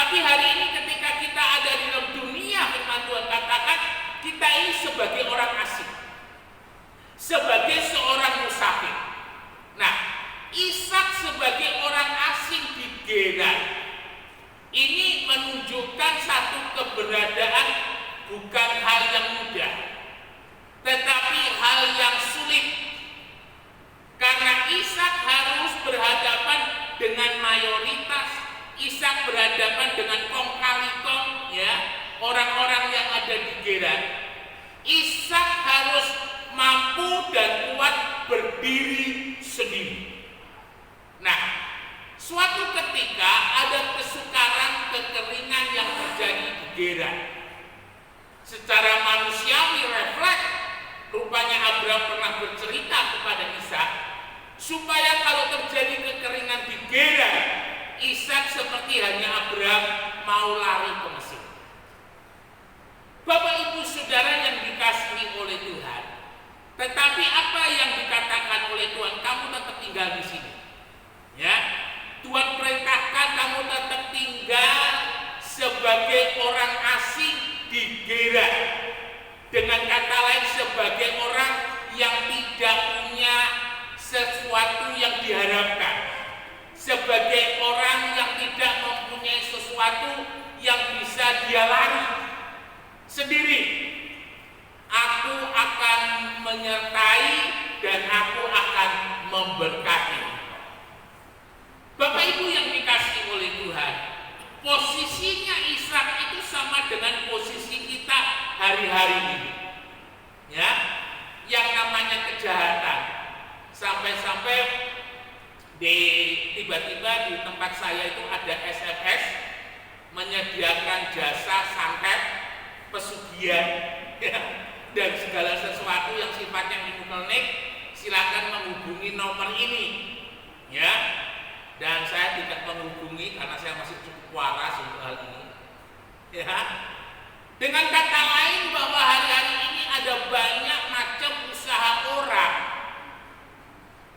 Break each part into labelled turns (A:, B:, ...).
A: Tapi hari ini ketika kita ada di dalam dunia, firman Tuhan katakan kita ini sebagai orang asing, sebagai seorang musafir. Nah, Ishak sebagai orang asing di Gerar ini menunjukkan satu keberadaan bukan hal yang mudah, tetapi hal yang sulit. Karena Ishak harus berhadapan dengan mayoritas, Ishak berhadapan dengan kong kali kong, ya, orang-orang yang ada di Gerar. Ishak harus mampu dan kuat berdiri sendiri. Nah, suatu ketika ada kesukaran, kekeringan yang terjadi di Gerar. Secara manusiawi refleks, rupanya Abraham pernah bercerita kepada Ishak supaya kalau terjadi kekeringan di Gerar, Ishak seperti hanya Abraham mau lari ke Mesir. Bapak Ibu Saudara yang dikasihi oleh Tuhan, tetapi apa yang dikatakan oleh Tuhan, kamu tetap tinggal di sini. Ya, Tuhan perintahkan kamu tetap tinggal sebagai orang asing di Gerar. Dengan kata lain, sebagai orang yang tidak punya sesuatu yang diharapkan, sebagai orang yang tidak mempunyai sesuatu yang bisa dia lari sendiri. Aku akan menyertai dan aku akan memberkati. Bapak Ibu yang dikasihi oleh Tuhan, posisinya Ishak itu sama dengan posisi kita hari-hari ini. Ya, yang namanya kejahatan. Sampai-sampai tiba-tiba di tempat saya itu ada SMS menyediakan jasa santet, pesugihan, ya, dan segala sesuatu yang sifatnya klinik, silakan menghubungi nomor ini, ya. Dan saya tidak menghubungi karena saya masih cukup waras untuk hal ini, ya. Dengan kata lain, bahwa hari-hari ini ada banyak macam usaha orang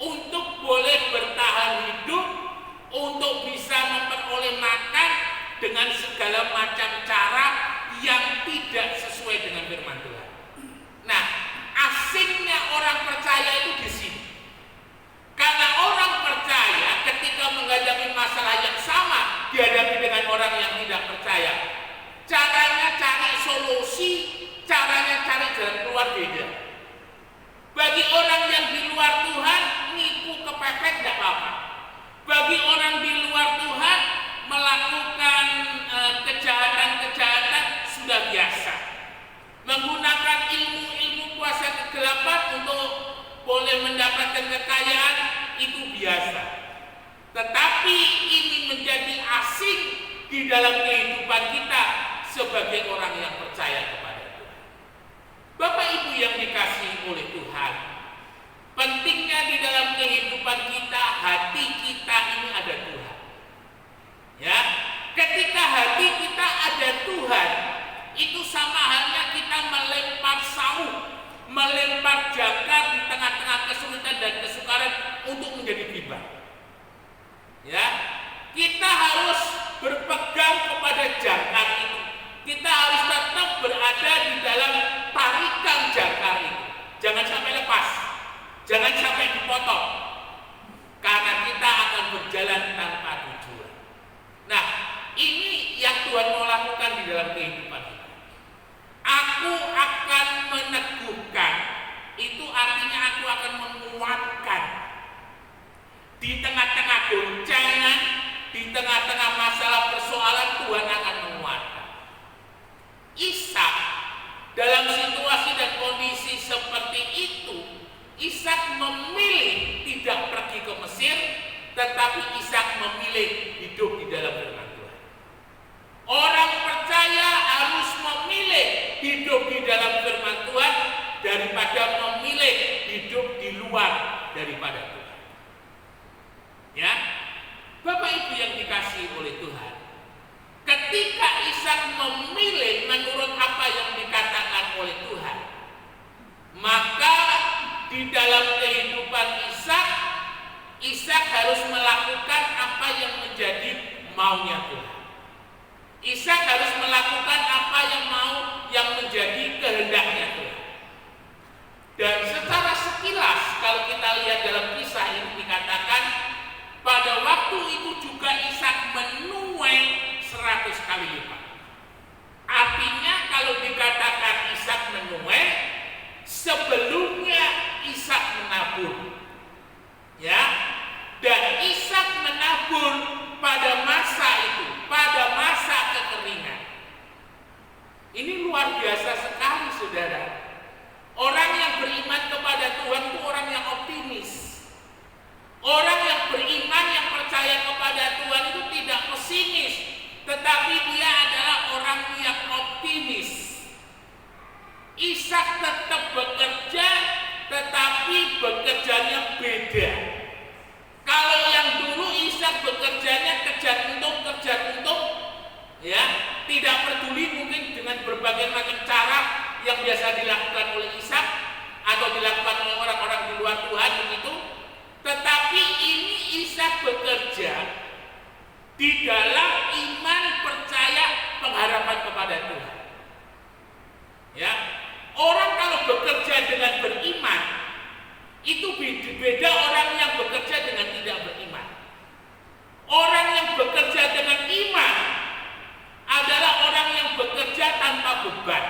A: untuk boleh bertahan hidup, untuk bisa memperoleh makan dengan segala macam cara yang tidak sesuai dengan firman Tuhan. Nah, asingnya orang percaya itu di sini. Karena orang percaya ketika menghadapi masalah yang sama dihadapi dengan orang yang tidak percaya, caranya cari solusi, caranya cari jalan keluar beda. Bagi orang yang di luar Tuhan, nipu kepepet tidak apa-apa. Bagi orang di luar Tuhan, melakukan kejahatan-kejahatan sudah biasa. Menggunakan ilmu-ilmu kuasa kegelapan untuk boleh mendapatkan kekayaan itu biasa. Tetapi ini menjadi asing di dalam kehidupan kita sebagai orang yang percaya kepada Tuhan. Bapak Ibu yang dikasihi oleh Tuhan, pentingnya di dalam kehidupan kita, hati kita ini ada Tuhan. Ya, ketika hati kita ada Tuhan, itu sama halnya kita melempar sauh, melempar jangkar di tengah-tengah kesulitan dan kesukaran untuk menjadi timbang. Ya, kita harus berpegang kepada jangkar itu. Kita harus tetap berada di dalam tarikan jangkar itu. Jangan sampai lepas, jangan sampai dipotong, karena kita akan berjalan tanpa tujuan. Nah, ini yang Tuhan mau lakukan di dalam kehidupan kita. Aku akan meneguhkan, itu artinya aku akan menguatkan. Di tengah-tengah goncangan, di tengah-tengah masalah persoalan, Tuhan akan menguatkan. Ishak dalam situasi dan kondisi seperti itu, Ishak memilih tidak pergi ke Mesir, tetapi Ishak memilih hidup di dalam firman Tuhan. Orang percaya harus memilih hidup di dalam firman Tuhan daripada memilih hidup di luar daripada Tuhan. Ya, Bapak Ibu yang dikasihi oleh Tuhan, ketika Ishak memilih menurut apa yang dikatakan oleh Tuhan, maka di dalam kehidupan Ishak harus melakukan apa yang menjadi maunya Tuhan. kali lipat. Artinya kalau dikatakan Ishak menuai, sebelumnya Ishak menabur. Ya, dan Ishak menabur pada masa itu, pada masa kekeringan. Ini luar biasa sekali, saudara. Orang yang beriman kepada Tuhan itu orang yang optimis. Orang yang beriman, yang percaya kepada Tuhan itu tidak pesimis, tetapi dia adalah orang yang optimis. Ishak tetap bekerja, tetapi bekerjanya beda. Kalau yang dulu Ishak bekerjanya kejar untung, ya, tidak peduli mungkin dengan berbagai macam cara yang biasa dilakukan oleh Ishak atau dilakukan oleh orang-orang di luar Tuhan begitu. Tetapi ini Ishak bekerja di dalam iman, percaya, pengharapan kepada Tuhan. Ya, orang kalau bekerja dengan beriman itu beda orang yang bekerja dengan tidak beriman. Orang yang bekerja dengan iman adalah orang yang bekerja tanpa beban.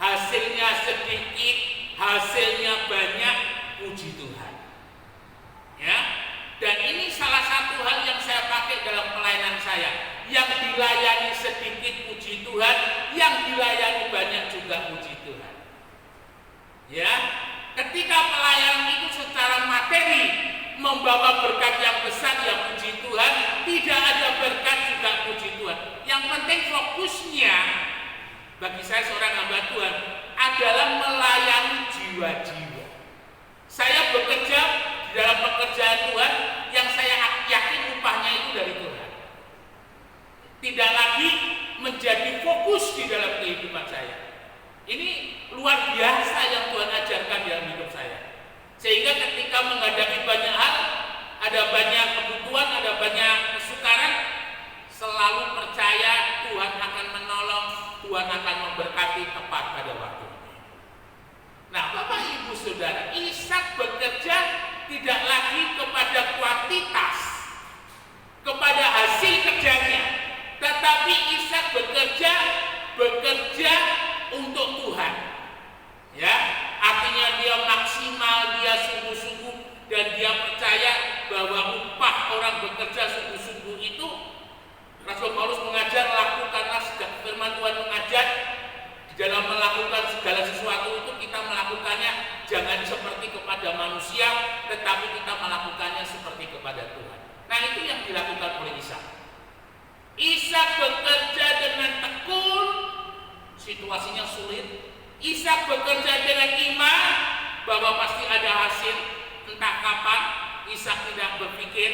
A: Hasilnya sedikit, hasilnya banyak, puji Tuhan. Ya, dan ini salah satu hal yang saya pakai dalam pelayanan saya. Yang dilayani sedikit, puji Tuhan. Yang dilayani banyak juga, puji Tuhan. Ya, ketika pelayanan itu secara materi membawa berkat yang besar, ya puji Tuhan. Tidak ada berkat juga, puji Tuhan. Yang penting fokusnya bagi saya seorang hamba Tuhan adalah melayani jiwa-jiwa. Saya bekerja di dalam pekerjaan Tuhan yang saya yakin upahnya itu dari Tuhan. Tidak lagi menjadi fokus di dalam kehidupan saya. Ini luar biasa yang Tuhan ajarkan dalam hidup saya. Sehingga ketika menghadapi banyak hal, ada banyak kebutuhan, ada banyak kesukaran, selalu percaya Tuhan akan menolong, Tuhan akan memberkati tepat pada waktunya. Nah, Bapak Ibu Saudara, Ishak bekerja tidak lagi kepada kuantitas, kepada hasil kerjanya, tetapi Ishak bekerja untuk Tuhan. Ya, artinya dia maksimal, dia sungguh-sungguh, dan dia percaya bahwa upah orang bekerja sungguh-sungguh itu, Rasul Paulus mengajar, lakukanlah segala firman Tuhan mengajar, di dalam melakukan segala sesuatu itu kita melakukannya jangan seperti kepada manusia, tetapi kita melakukannya seperti kepada Tuhan. Nah, itu yang dilakukan oleh Ishak. Ishak bekerja dengan tekun, situasinya sulit. Ishak bekerja dengan iman bahwa pasti ada hasil, entah kapan. Ishak tidak berpikir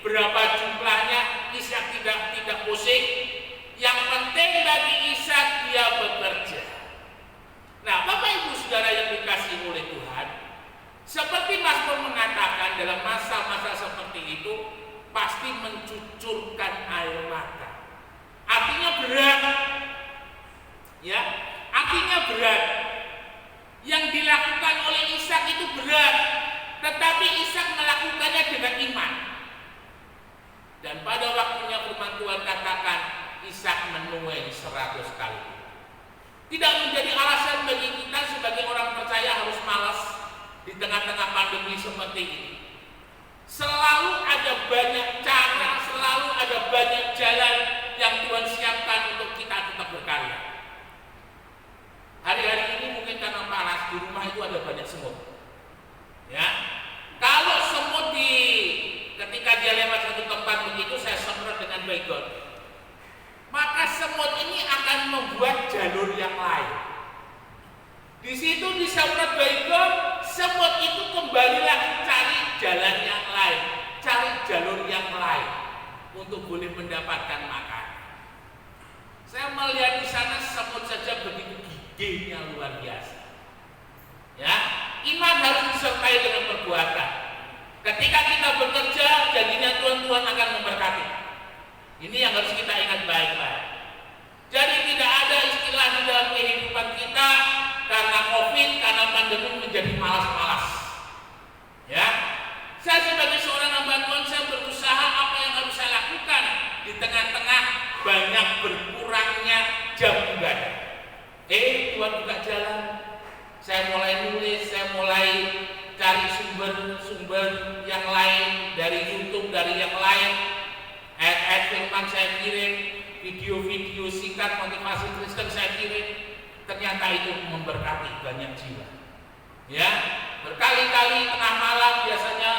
A: berapa jumlahnya, Ishak tidak pusing. Yang penting bagi Ishak dia bekerja. Nah, Bapak Ibu Saudara yang dikasihi oleh Tuhan, seperti Mazmur mengatakan, dalam masa-masa seperti itu pasti mencucurkan air mata. Artinya berat. Ya, artinya berat. Yang dilakukan oleh Ishak itu berat, tetapi Ishak melakukannya dengan iman. Dan pada waktunya firman Tuhan katakan, Ishak menuai 100 kali. Tidak menjadi alasan bagi kita sebagai orang percaya harus malas di tengah-tengah pandemi seperti ini. Selalu ada banyak cara, selalu ada banyak jalan yang Tuhan siapkan untuk kita tetap berkarya. Hari-hari ini mungkin karena panas, di rumah itu ada banyak semut. Ya, kalau semut ketika dia lewat satu tempat begitu, saya semprot dengan baygon, maka semut ini akan membuat jalur yang lain. Di situ disemprot baygon, semut itu kembali lagi cari jalan yang lain, cari jalur yang lain untuk boleh mendapatkan makan. Saya melihat di sana semut saja begitu gigihnya luar biasa. Ya, iman harus disertai dengan perbuatan. Ketika kita bekerja, janjinya Tuhan akan memberkati. Ini yang harus kita ingat baik-baik. Jadi tidak ada istilah di dalam kehidupan kita karena COVID, karena pandemi menjadi malas-malas. Ya, saya sebagai seorang hamba Tuhan, saya berusaha apa yang harus saya lakukan di tengah-tengah banyak berkurangnya jam ibadah. Tuhan buka jalan. Saya mulai nulis, saya mulai cari sumber-sumber yang lain dari YouTube, dari yang lain. Ayat-ayat firman saya kirim, video-video singkat motivasi Kristen saya kirim. Ternyata itu memberkati banyak jiwa. Ya, berkali-kali tengah malam biasanya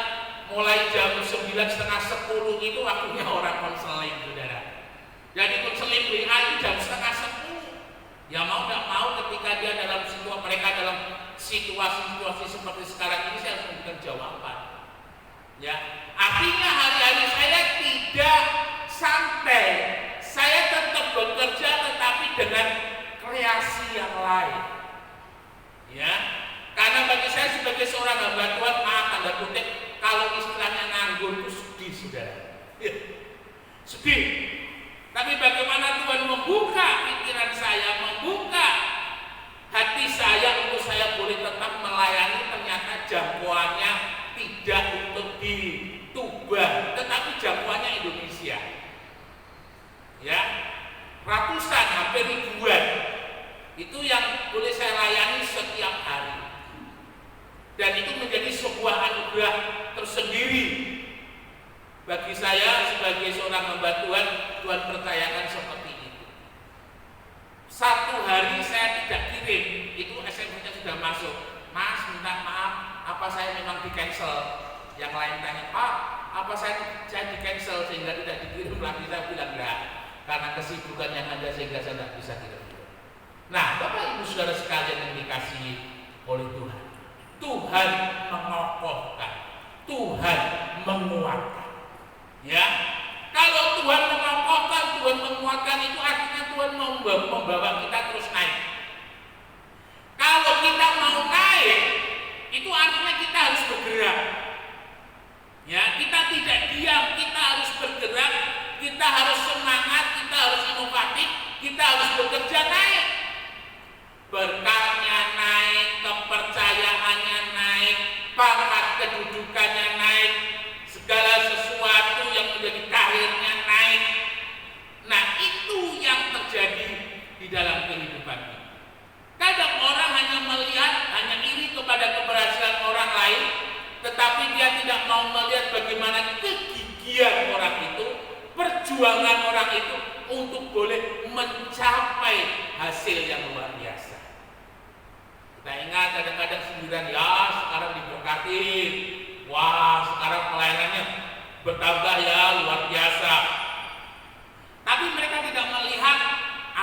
A: mulai jam 9:30 itu waktunya orang konseling, saudara. Jadi konseling WA itu jam 9:30. Ya mau nggak mau ketika dia dalam situasi seperti sekarang ini saya harus memberikan jawaban. Ya, artinya hari-hari saya tidak santai. Saya tetap bekerja tetapi dengan kreasi yang lain. Ya, karena bagi saya sebagai seorang hamba Tuhan, maaf tanda kutip, kalau istilahnya nganggur itu sedih, saudara. Ya, sedih. Tapi bagaimana Tuhan membuka pikiran saya, membuka hati saya untuk saya boleh tetap melayani, ternyata jangkauannya tidak untuk di Tuban, tetapi jangkauannya Indonesia. Ya, ratusan, hampir ribuan. Itu yang boleh saya layani setiap hari. Dan itu menjadi sebuah anugerah tersendiri. Bagi saya sebagai seorang hamba Tuhan, Tuhan percayakan seperti itu. Satu hari saya tidak kirim, itu SMS-nya sudah masuk. Mas, minta maaf, apa saya memang di cancel? Yang lain tanya, Pak, apa saya di cancel sehingga tidak dikirim lagi? Saya bilang enggak, karena kesibukan yang ada sehingga saya tidak bisa kirim. Nah, Bapak Ibu Saudara sekalian yang dikasihi oleh Tuhan, Tuhan mengokohkan, Tuhan menguatkan. Ya, kalau Tuhan mengokohkan, Tuhan menguatkan, itu artinya Tuhan membawa kita terus naik. Kalau kita mau naik, itu artinya kita harus bergerak. Ya, kita tidak diam, kita harus bergerak, kita harus semangat, kita harus inovatif, kita harus bekerja naik. Berkatnya naik, kepercayaannya naik, pangkat kedudukannya naik, segala sesuatu yang menjadi karirnya naik. Nah, itu yang terjadi di dalam kehidupan ini. Kadang orang hanya melihat, hanya iri kepada keberhasilan orang lain, tetapi dia tidak mau melihat bagaimana kegigihan orang itu, perjuangan orang itu untuk boleh mencapai hasil yang luar biasa. Kita ingat kadang-kadang sindiran, ya sekarang diberkati, wah sekarang pelayanannya bertambah ya luar biasa. Tapi mereka tidak melihat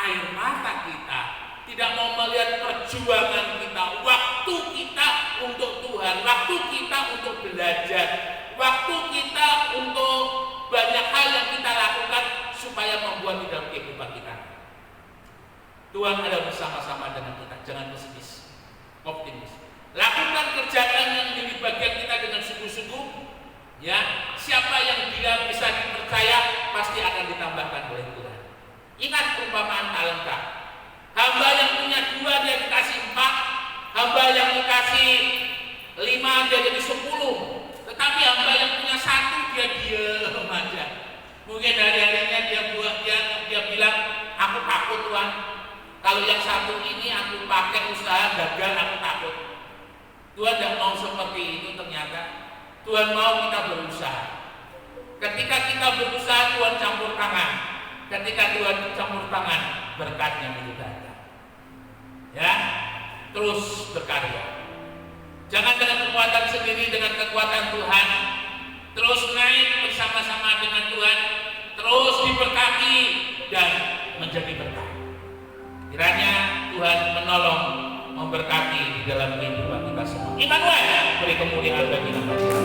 A: air mata kita, tidak mau melihat perjuangan kita, waktu kita untuk Tuhan, waktu kita untuk belajar, waktu kita untuk banyak hal yang kita lakukan supaya membuat di dalam kehidupan kita. Tuhan ada bersama-sama dengan kita, jangan pesimis, optimis. Lakukan kerjaan yang menjadi bagian kita dengan sungguh-sungguh. Ya, siapa yang dia bisa dipercaya pasti akan ditambahkan oleh Tuhan. Ingat perumpamaan talenta. Hamba yang punya 2 dia dikasih 4, hamba yang dikasih 5 dia jadi 10. Tetapi hamba yang punya 1 dia diam aja. Mungkin hari-harinya dia bilang, aku takut Tuhan. Kalau yang 1 ini aku pakai usaha gagal, aku takut. Tuhan tidak mau seperti itu ternyata. Tuhan mau kita berusaha. Ketika kita berusaha, Tuhan campur tangan. Ketika Tuhan campur tangan, berkatnya milik kita. Ya, terus berkarya. Jangan dengan kekuatan sendiri, dengan kekuatan Tuhan. Terus naik bersama-sama dengan Tuhan. Terus diberkati dan menjadi berkat. Kiranya Tuhan menolong, memberkati di dalam kehidupan kita semua. Immanuel, beri kemuliaan bagi nama Tuhan.